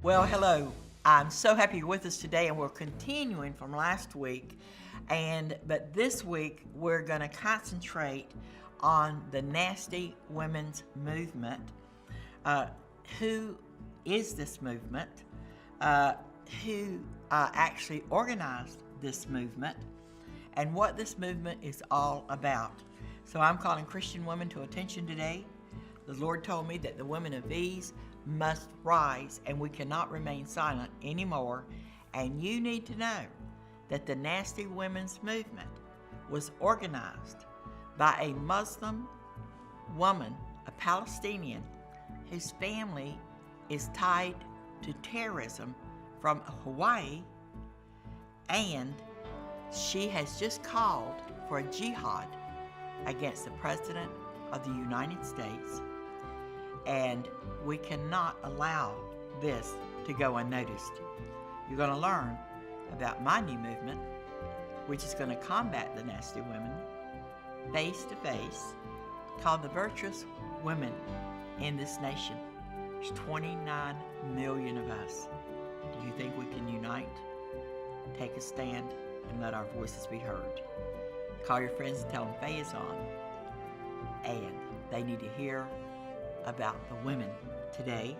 Well, hello. I'm so happy you're with us today, and we're continuing from last week. But this week we're going to concentrate on the nasty women's movement. Who is this movement? Who actually organized this movement? And what this movement is all about. So I'm calling Christian women to attention today. The Lord told me that the women of these must rise, and we cannot remain silent anymore. And you need to know that the nasty women's movement was organized by a Muslim woman, a Palestinian, whose family is tied to terrorism from Hawaii, and she has just called for a jihad against the President of the United States. And we cannot allow this to go unnoticed. You're going to learn about my new movement, which is going to combat the nasty women face to face, called the Virtuous Women in this nation. There's 29 million of us. Do you think we can unite, take a stand, and let our voices be heard? Call your friends and tell them Faye is on, and they need to hear about the women today.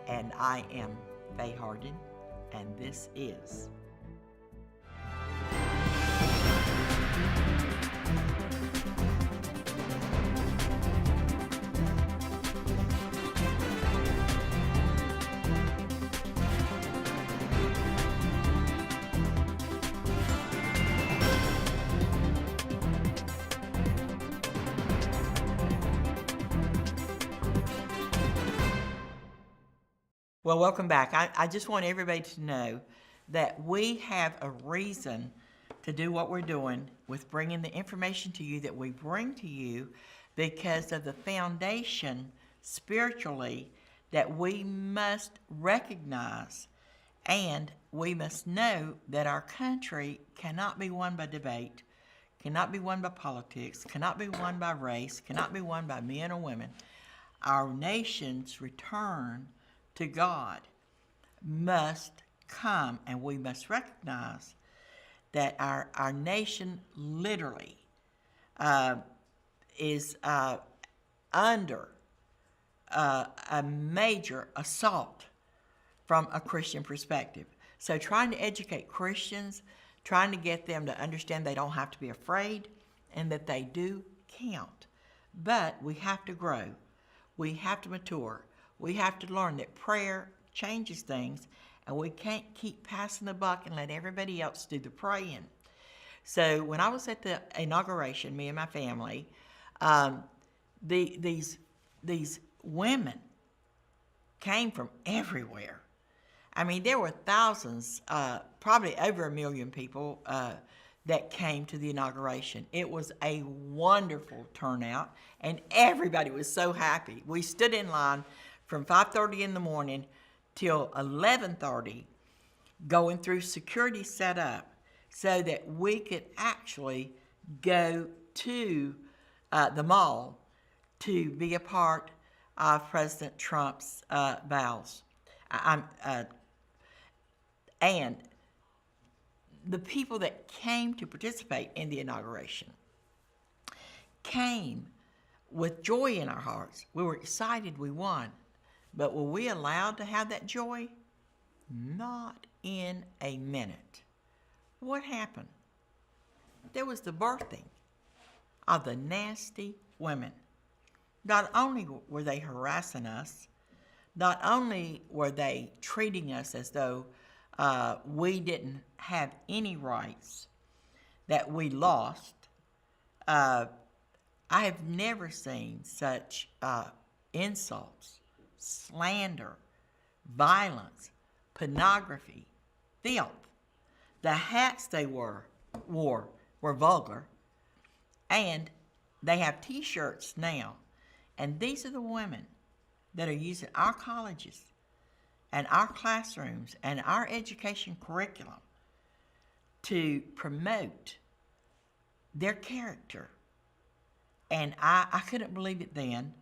And I am Faye Hardin, and this is Well, welcome back. I just want everybody to know that we have a reason to do what we're doing with bringing the information to you that we bring to you because of the foundation spiritually that we must recognize, and we must know that our country cannot be won by debate, cannot be won by politics, cannot be won by race, cannot be won by men or women. Our nation's return to God must come, and we must recognize that our nation literally is under a major assault from a Christian perspective. So trying to educate Christians, trying to get them to understand they don't have to be afraid and that they do count. But we have to grow. We have to mature. We have to learn that prayer changes things, and we can't keep passing the buck and let everybody else do the praying. So when I was at the inauguration, me and my family, these women came from everywhere. I mean, there were thousands, probably over 1 million people that came to the inauguration. It was a wonderful turnout, and everybody was so happy. We stood in line from 5:30 in the morning till 11:30, going through security set up so that we could actually go to the mall to be a part of President Trump's vows. And the people that came to participate in the inauguration came with joy in our hearts. We were excited we won. But were we allowed to have that joy? Not in a minute. What happened? There was the birthing of the nasty women. Not only were they harassing us, not only were they treating us as though we didn't have any rights, that we lost. I have never seen such insults, slander, violence, pornography, filth. The hats they wore were vulgar, and they have t-shirts now. And these are the women that are using our colleges and our classrooms and our education curriculum to promote their character. And I couldn't believe it then.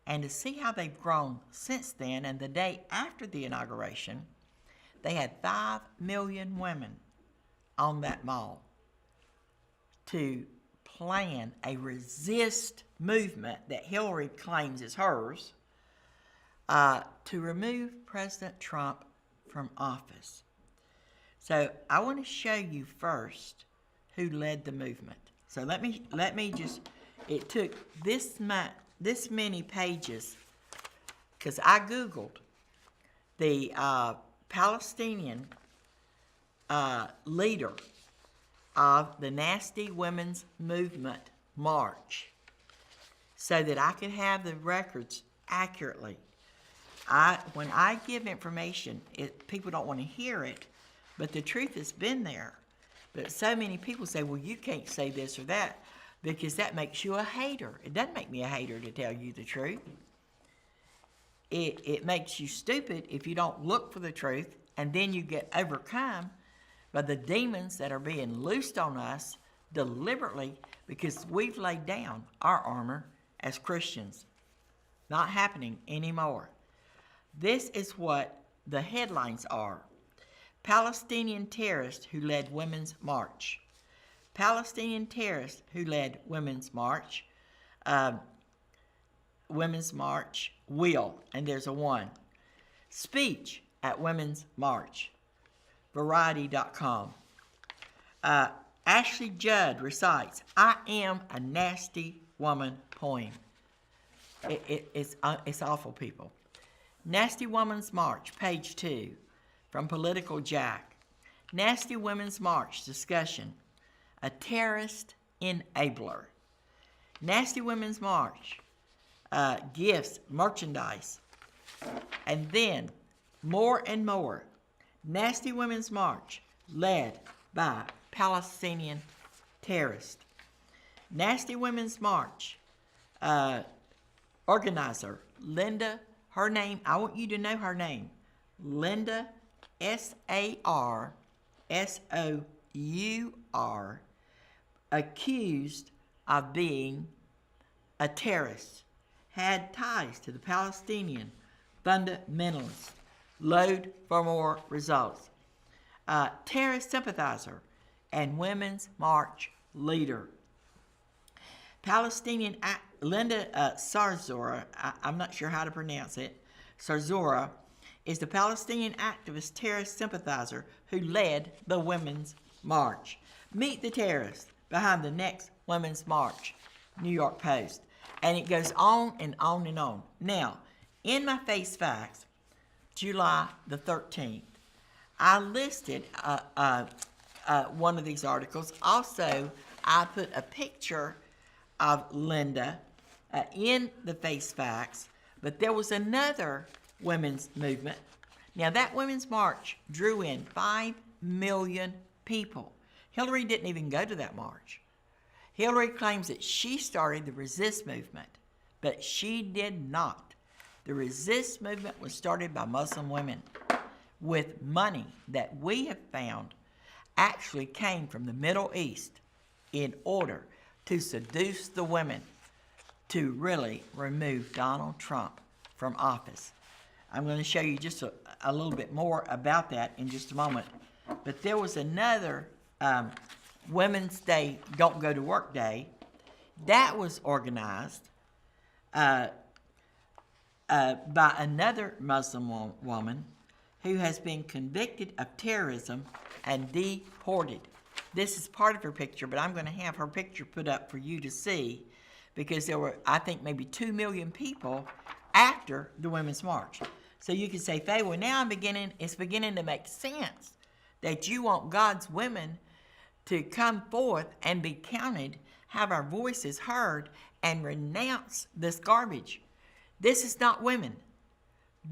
And to see how they've grown since then, and the day after the inauguration, they had 5 million women on that mall to plan a resist movement that Hillary claims is hers to remove President Trump from office. So I want to show you first who led the movement. So let me just, it took this many pages, because I Googled the Palestinian leader of the Nasty Women's Movement March so that I could have the records accurately. When I give information, people don't want to hear it, but the truth has been there. But so many people say, well, you can't say this or that because that makes you a hater. It doesn't make me a hater to tell you the truth. It makes you stupid if you don't look for the truth, and then you get overcome by the demons that are being loosed on us deliberately because we've laid down our armor as Christians. Not happening anymore. This is what the headlines are. Palestinian terrorist who led women's march. Palestinian terrorist who led women's march. Women's march will, and there's a 1. Speech at women's march. Variety.com. Ashley Judd recites, I am a nasty woman poem. It's awful, people. Nasty Woman's March, page 2, from Political Jack. Nasty Women's March discussion, a terrorist enabler. Nasty Women's March, gifts, merchandise, and then more and more. Nasty Women's March, led by Palestinian terrorists. Nasty Women's March, organizer, Linda, her name, I want you to know her name, Linda Sarsour, accused of being a terrorist, had ties to the Palestinian fundamentalists. Load for more results. Terrorist sympathizer and Women's March leader. Palestinian Linda Sarsour, I'm not sure how to pronounce it, Sarsour, is the Palestinian activist terrorist sympathizer who led the Women's March. Meet the terrorists behind the next Women's March, New York Post. And it goes on and on and on. Now, in my Face Facts, July the 13th, I listed one of these articles. Also, I put a picture of Linda in the Face Facts, but there was another women's movement. Now, that Women's March drew in 5 million people. Hillary didn't even go to that march. Hillary claims that she started the resist movement, but she did not. The resist movement was started by Muslim women with money that we have found actually came from the Middle East in order to seduce the women to really remove Donald Trump from office. I'm going to show you just a little bit more about that in just a moment. But there was another Women's Day, Don't Go to Work Day, that was organized by another Muslim woman who has been convicted of terrorism and deported. This is part of her picture, but I'm going to have her picture put up for you to see because there were, I think, maybe 2 million people after the Women's March. So you can say, Faye, well, now it's beginning to make sense that you want God's women to come forth and be counted, have our voices heard, and renounce this garbage. This is not women.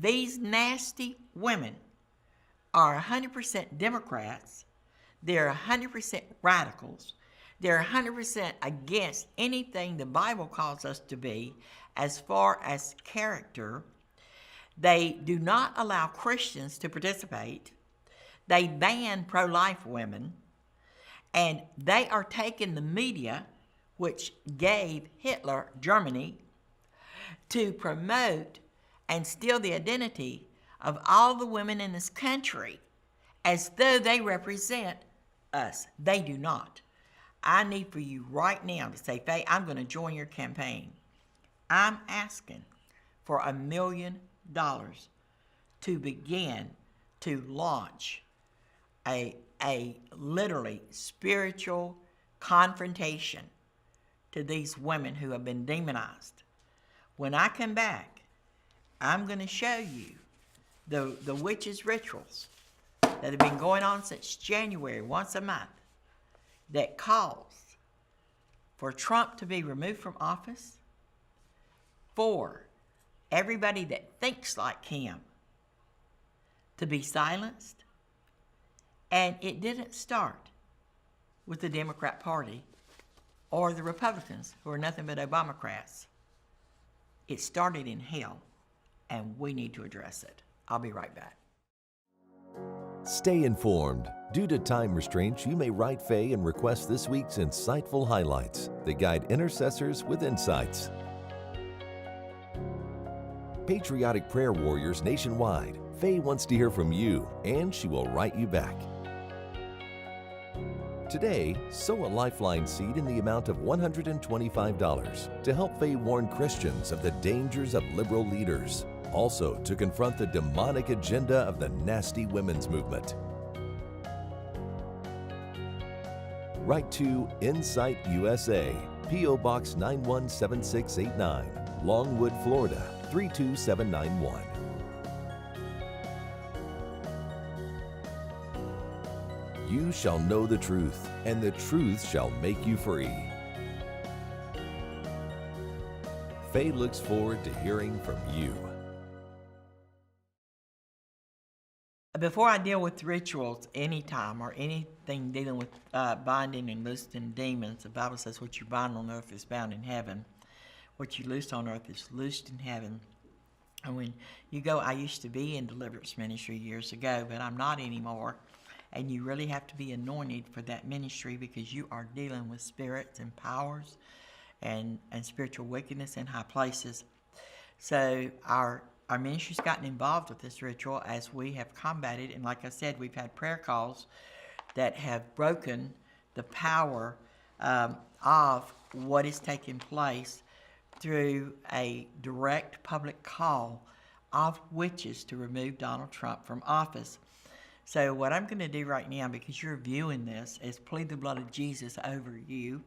These nasty women are 100% Democrats. They're 100% radicals. They're 100% against anything the Bible calls us to be as far as character. They do not allow Christians to participate. They ban pro-life women. And they are taking the media, which gave Hitler Germany. to promote and steal the identity of all the women in this country as though they represent us. They do not. I need for you right now to say, Faye, I'm going to join your campaign. I'm asking for $1 million to begin to launch a literally spiritual confrontation to these women who have been demonized. When I come back, I'm going to show you the witches' rituals that have been going on since January, once a month, that calls for Trump to be removed from office, for everybody that thinks like him to be silenced. And it didn't start with the Democrat Party or the Republicans, who are nothing but Obamacrats. It started in hell, and we need to address it. I'll be right back. Stay informed. Due to time restraints, you may write Faye and request this week's insightful highlights that guide intercessors with insights. Patriotic prayer warriors nationwide, Faye wants to hear from you, and she will write you back. Today, sow a Lifeline seed in the amount of $125 to help Faye warn Christians of the dangers of liberal leaders. Also, to confront the demonic agenda of the nasty women's movement. Write to Insight USA, P.O. Box 917689, Longwood, Florida 32791. You shall know the truth, and the truth shall make you free. Faye looks forward to hearing from you. Before I deal with rituals anytime or anything dealing with binding and loosing demons, the Bible says what you bind on earth is bound in heaven. What you loose on earth is loosed in heaven. And when you go, I used to be in deliverance ministry years ago, but I'm not anymore. And you really have to be anointed for that ministry because you are dealing with spirits and powers and spiritual wickedness in high places. So our ministry's gotten involved with this ritual as we have combated, and like I said, we've had prayer calls that have broken the power of what is taking place through a direct public call of witches to remove Donald Trump from office. So what I'm going to do right now, because you're viewing this, is plead the blood of Jesus over you,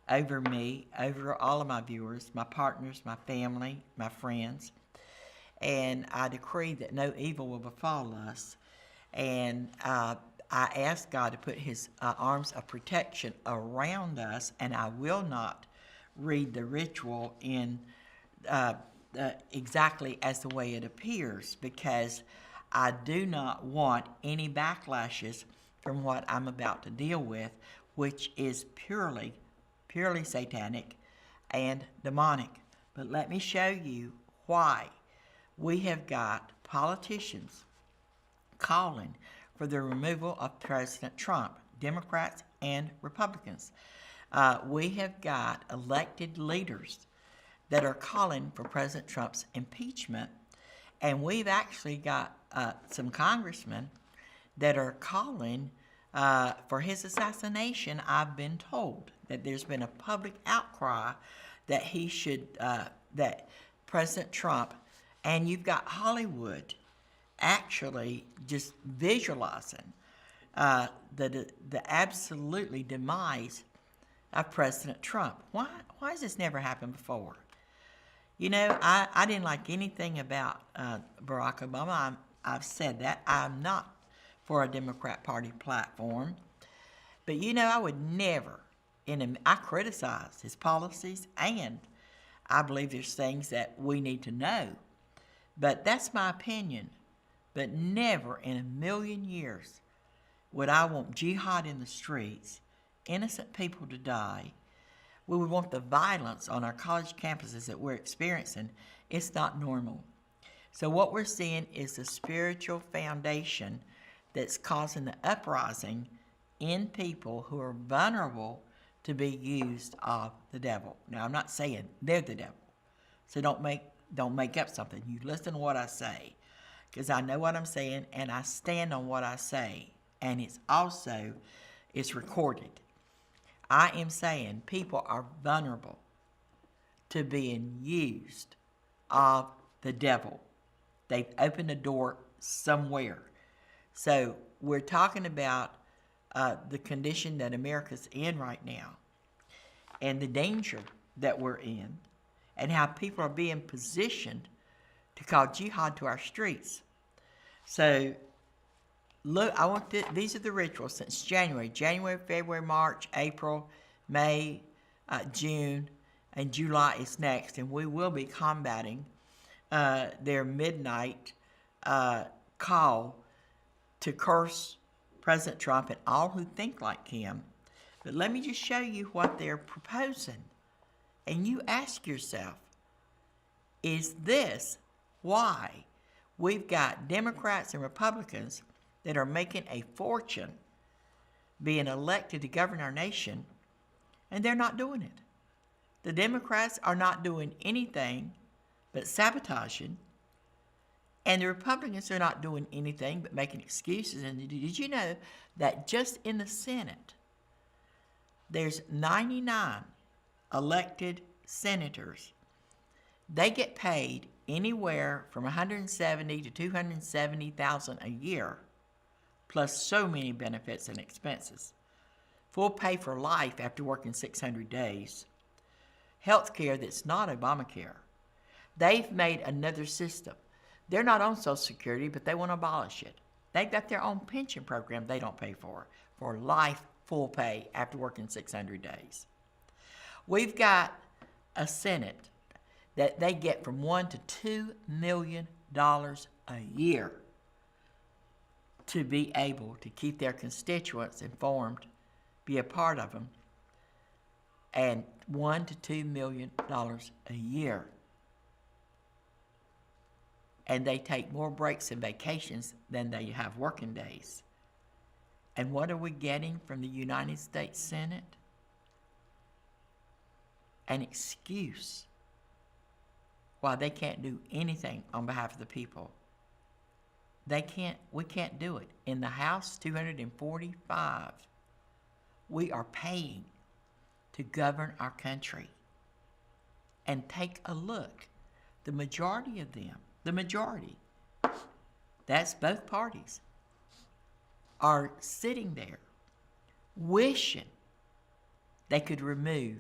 over me, over all of my viewers, my partners, my family, my friends. And I decree that no evil will befall us. And I ask God to put his arms of protection around us, and I will not read the ritual in exactly as the way it appears, because I do not want any backlashes from what I'm about to deal with, which is purely satanic and demonic. But let me show you why we have got politicians calling for the removal of President Trump, Democrats and Republicans. We have got elected leaders that are calling for President Trump's impeachment, and we've actually got some congressmen that are calling for his assassination. I've been told that there's been a public outcry that he should, that President Trump, and you've got Hollywood actually just visualizing the absolutely demise of President Trump. Why has this never happened before? You know, I didn't like anything about Barack Obama. I've said that. I'm not for a Democrat Party platform. But, you know, I would never, I criticize his policies, and I believe there's things that we need to know. But that's my opinion. But never in a million years would I want jihad in the streets, innocent people to die. We would want the violence on our college campuses that we're experiencing. It's not normal. So what we're seeing is the spiritual foundation that's causing the uprising in people who are vulnerable to be used of the devil. Now, I'm not saying they're the devil, So don't make up something. You listen to what I say, because I know what I'm saying and I stand on what I say. And it's recorded. I am saying people are vulnerable to being used of the devil. They've opened a door somewhere. So we're talking about the condition that America's in right now and the danger that we're in and how people are being positioned to call jihad to our streets. So look, these are the rituals since January, February, March, April, May, June, and July is next. And we will be combating their midnight call to curse President Trump and all who think like him. But let me just show you what they're proposing. And you ask yourself, is this why we've got Democrats and Republicans that are making a fortune being elected to govern our nation, and they're not doing it? The Democrats are not doing anything but sabotaging, and the Republicans are not doing anything but making excuses. And did you know that just in the Senate, there's 99 elected senators? They get paid anywhere from $170,000 to $270,000 a year, plus so many benefits and expenses. Full pay for life after working 600 days. Health care that's not Obamacare. They've made another system. They're not on Social Security, but they want to abolish it. They've got their own pension program they don't pay for life full pay after working 600 days. We've got a Senate that they get from $1 to $2 million a year to be able to keep their constituents informed, be a part of them, and $1 to $2 million a year. And they take more breaks and vacations than they have working days. And what are we getting from the United States Senate? An excuse why they can't do anything on behalf of the people. We can't do it. In the House, 245, we are paying to govern our country. And take a look. The majority of them, that's both parties, are sitting there wishing they could remove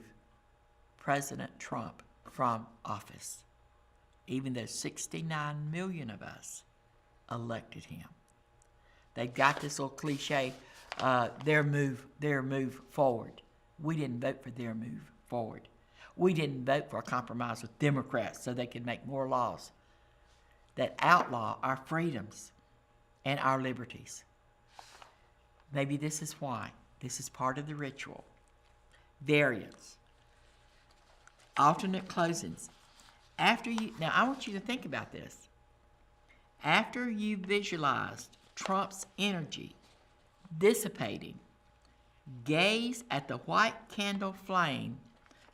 President Trump from office, even though 69 million of us elected him. They've got this little cliche, their move forward. We didn't vote for their move forward. We didn't vote for a compromise with Democrats so they could make more laws that outlaw our freedoms and our liberties. Maybe this is why. This is part of the ritual. Variants. Alternate closings. Now I want you to think about this. After you visualized Trump's energy dissipating, gaze at the white candle flame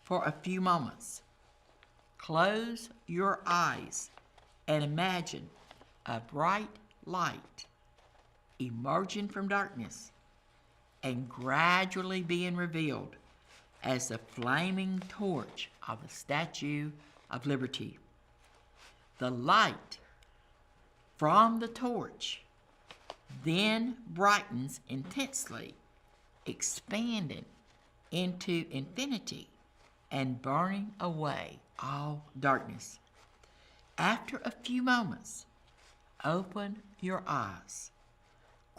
for a few moments. Close your eyes and imagine a bright light emerging from darkness and gradually being revealed as the flaming torch of the Statue of Liberty. The light from the torch then brightens intensely, expanding into infinity and burning away all darkness. After a few moments, open your eyes,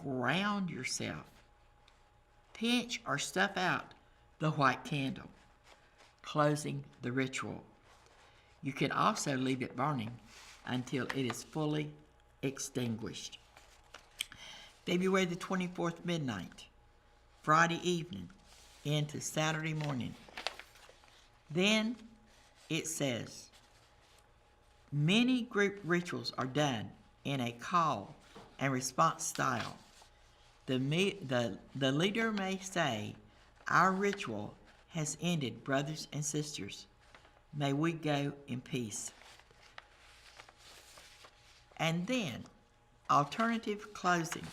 ground yourself, pinch or stuff out the white candle, closing the ritual. You can also leave it burning until it is fully extinguished. February the 24th, midnight, Friday evening into Saturday morning. Then it says, many group rituals are done in a call and response style. The leader may say, our ritual has ended, brothers and sisters. May we go in peace. And then, alternative closing.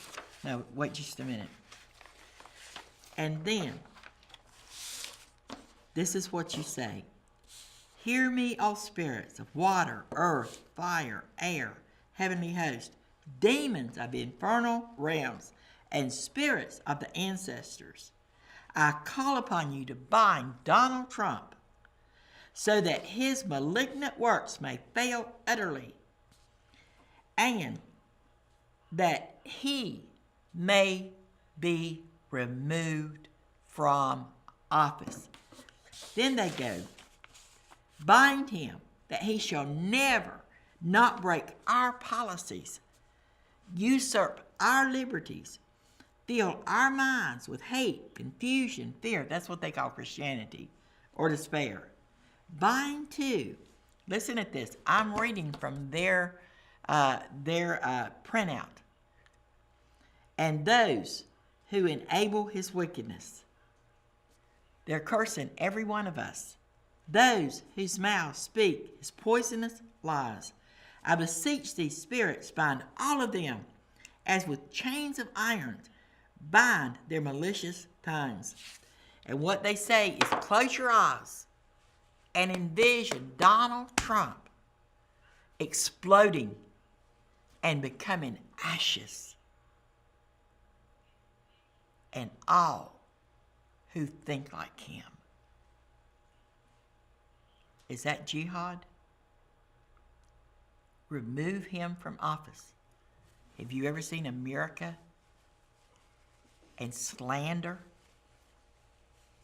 No, wait just a minute. And then, this is what you say. Hear me, all spirits of water, earth, fire, air, heavenly host, demons of the infernal realms, and spirits of the ancestors. I call upon you to bind Donald Trump so that his malignant works may fail utterly and that he may be removed from office. Then they go, bind him that he shall never not break our policies, usurp our liberties, fill our minds with hate, confusion, fear. That's what they call Christianity, or despair. Bind too. Listen at this. I'm reading from their printout. And those who enable his wickedness. They're cursing every one of us. Those whose mouths speak his poisonous lies. I beseech thee, spirits, bind all of them, as with chains of iron, bind their malicious tongues. And what they say is, close your eyes and envision Donald Trump exploding and becoming ashes. And all who think like him. Is that jihad? Remove him from office. Have you ever seen America and slander?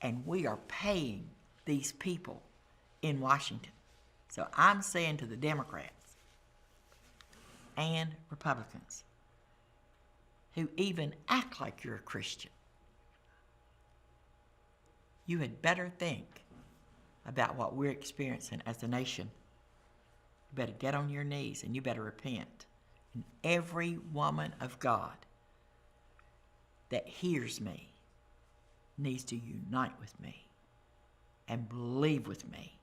And we are paying these people in Washington. So I'm saying to the Democrats and Republicans who even act like you're a Christian, you had better think about what we're experiencing as a nation. You better get on your knees and you better repent. And every woman of God that hears me needs to unite with me and believe with me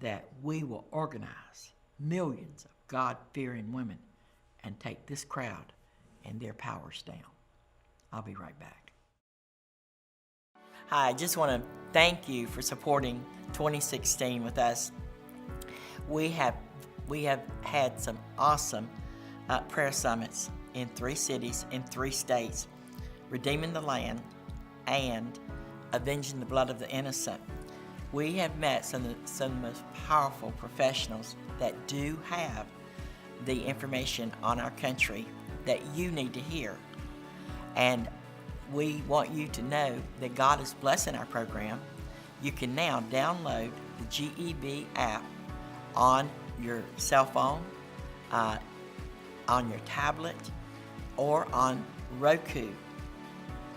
that we will organize millions of God-fearing women and take this crowd and their powers down. I'll be right back. Hi, I just want to thank you for supporting 2016 with us. We have had some awesome prayer summits in 3 cities, in 3 states, Redeeming the Land and Avenging the Blood of the Innocent. We have met some of the most powerful professionals that do have the information on our country that you need to hear. And we want you to know that God is blessing our program. You can now download the GEB app on your cell phone, on your tablet, or on Roku.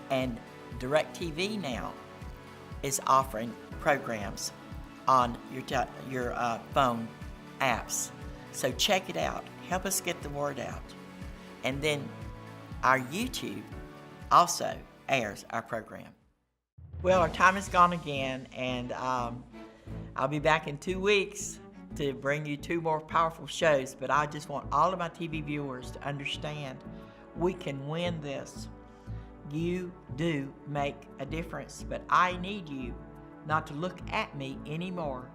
And DirecTV now is offering programs on your phone apps. So check it out. Help us get the word out. And then our YouTube also airs our program. Well, our time is gone again, and I'll be back in 2 weeks to bring you 2 more powerful shows, but I just want all of my TV viewers to understand we can win this. You do make a difference, but I need you not to look at me anymore,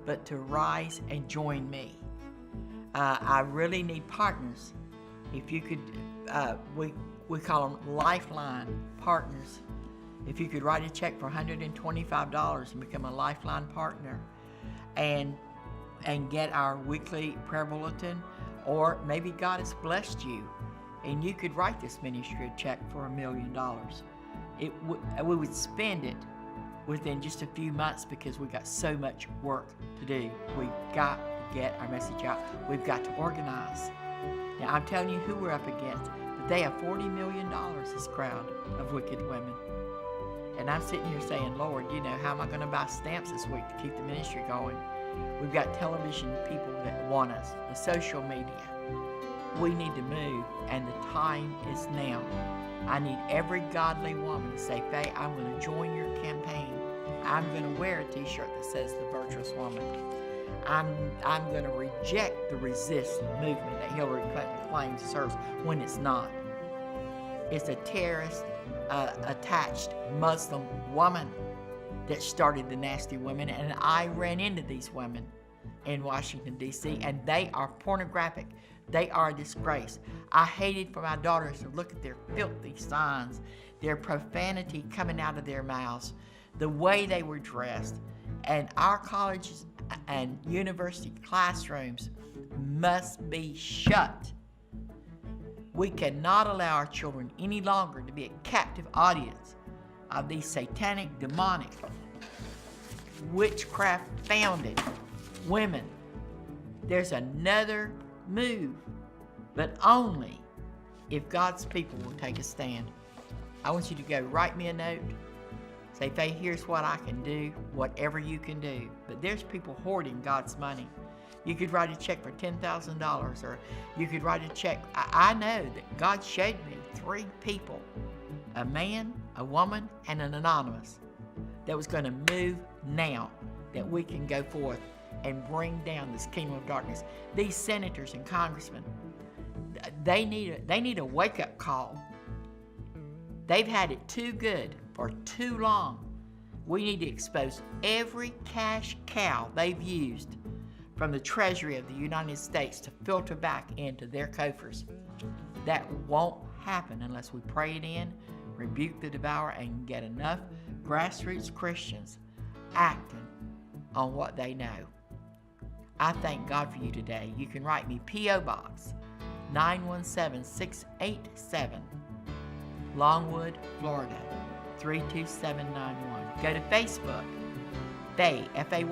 but to rise and join me. I really need partners. If you could, we call them Lifeline partners. If you could write a check for $125 and become a Lifeline partner and get our weekly prayer bulletin, or maybe God has blessed you and you could write this ministry a check for $1 million. We would spend it within just a few months because we got so much work to do. We've got to get our message out. We've got to organize. Now, I'm telling you who we're up against. But they have $40 million, this crowd of wicked women. And I'm sitting here saying, Lord, how am I going to buy stamps this week to keep the ministry going? We've got television people that want us, the social media. We need to move, and the time is now. I need every godly woman to say, Faye, I'm going to join your campaign I'm going to wear a t-shirt that says the virtuous woman. I'm going to reject the resist movement that Hillary Clinton claims is hers when it's not. It's a terrorist attached Muslim woman that started the nasty women, and I ran into these women in Washington, D.C., and they are pornographic. They are a disgrace. I hated for my daughters to look at their filthy signs, their profanity coming out of their mouths, the way they were dressed. And our colleges and university classrooms must be shut. We cannot allow our children any longer to be a captive audience of these satanic, demonic, witchcraft-founded women. There's another move, but only if God's people will take a stand. I want you to go write me a note. Say, Faye, here's what I can do, whatever you can do. But there's people hoarding God's money. You could write a check for $10,000, or you could write a check. I know that God showed me 3 people, a man, a woman, and an anonymous, that was going to move now, that we can go forth and bring down this kingdom of darkness. These senators and congressmen, they need a wake-up call. They've had it too good for too long. We need to expose every cash cow they've used from the Treasury of the United States to filter back into their coffers. That won't happen unless we pray it in, rebuke the devourer, and get enough grassroots Christians acting on what they know. I thank God for you today. You can write me P.O. Box 917687, Longwood, Florida 32791. Go to Facebook, Faye, Faye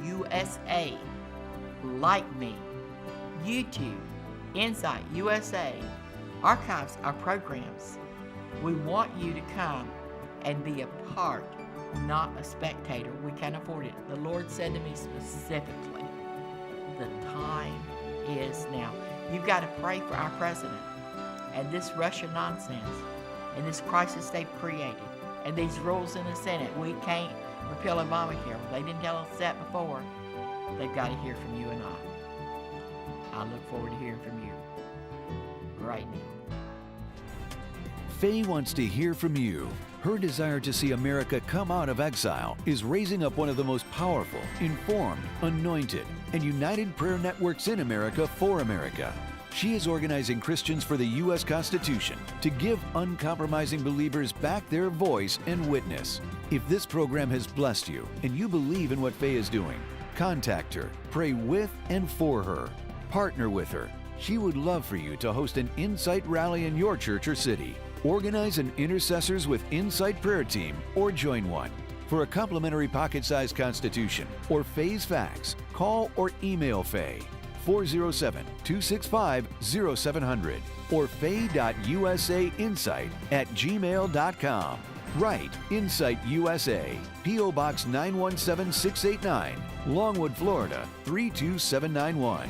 USA. Like me. YouTube, Insight USA archives our programs. We want you to come and be a part, not a spectator. We can't afford it. The Lord said to me specifically, the time is now. You've got to pray for our president and this Russian nonsense and this crisis they've created and these rules in the Senate. We can't repeal Obamacare. They didn't tell us that before. They've got to hear from you and I look forward to hearing from you right now. Faye wants to hear from you. Her desire to see America come out of exile is raising up one of the most powerful, informed, anointed, and united prayer networks in America for America. She is organizing Christians for the U.S. Constitution to give uncompromising believers back their voice and witness. If this program has blessed you and you believe in what Faye is doing, contact her, pray with and for her, partner with her. She would love for you to host an Insight rally in your church or city. Organize an Intercessors with Insight prayer team or join one. For a complimentary pocket-sized constitution or Faye's fax, call or email Faye 407-265-0700 or faye.usainsight@gmail.com. Write Insight USA, P.O. Box 917689, Longwood, Florida 32791.